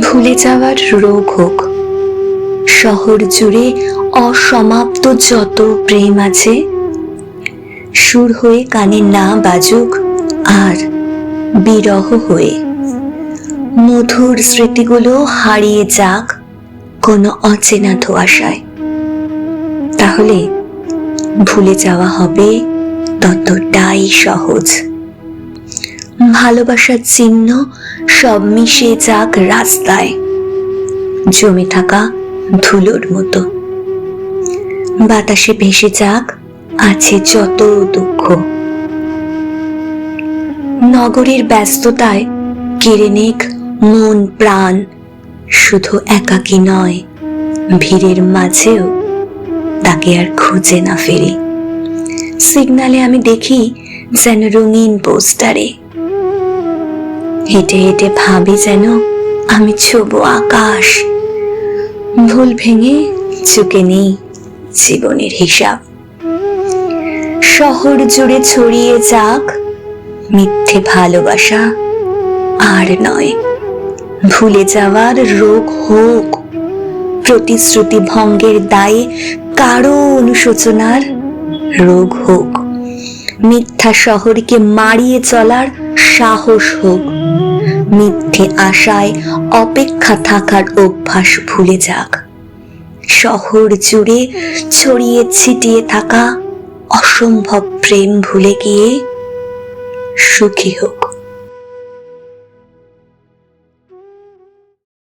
ভুলে যাওয়ার রোগ হোক, শহর জুড়ে অসমাপ্ত যত প্রেম আছে, সুর হয়ে কানে না বাজুক আর বিরহ হয়ে, মধুর স্মৃতিগুলো হারিয়ে যাক কোনো অচেনা ধোঁয়াশায়। তাহলে ভুলে যাওয়া হবে ততটাই সহজ। ভালোবাসার চিহ্ন সব মিশে যাক রাস্তায়, জমে থাকা ধুলোর মতো। বাতাসে ভেসে যাক আছে যত দুঃখ। নগরের ব্যস্ততায় কেড়ে নিক মন প্রাণ, শুধু একাকী নয়, ভিড়ের মাঝেও তাকে আর খুঁজে না ফেরি। সিগনালে আমি দেখি যেন রঙিন পোস্টারে, হেঁটে হেঁটে ভাবি যেন আমি ছোবো আকাশ। ভুল ভেঙে চুকে নেই জীবনের হিসাব। শহর জুড়ে ছড়িয়ে যাক মিথ্যে ভালোবাসা, আর নয় ভুলে যাওয়ার রোগ হোক। প্রতিশ্রুতি ভঙ্গের দায়ে কারো অনুশোচনার রোগ হোক। মিথ্যা শহরকে মারিয়ে চলার সাহস হোক। মিথ্যে আশায় অপেক্ষা থাকার অভ্যাস ভুলে যাক। শহর জুড়ে ছড়িয়ে ছিটিয়ে থাকা অসম্ভব প্রেম ভুলে গিয়ে সুখী হোক।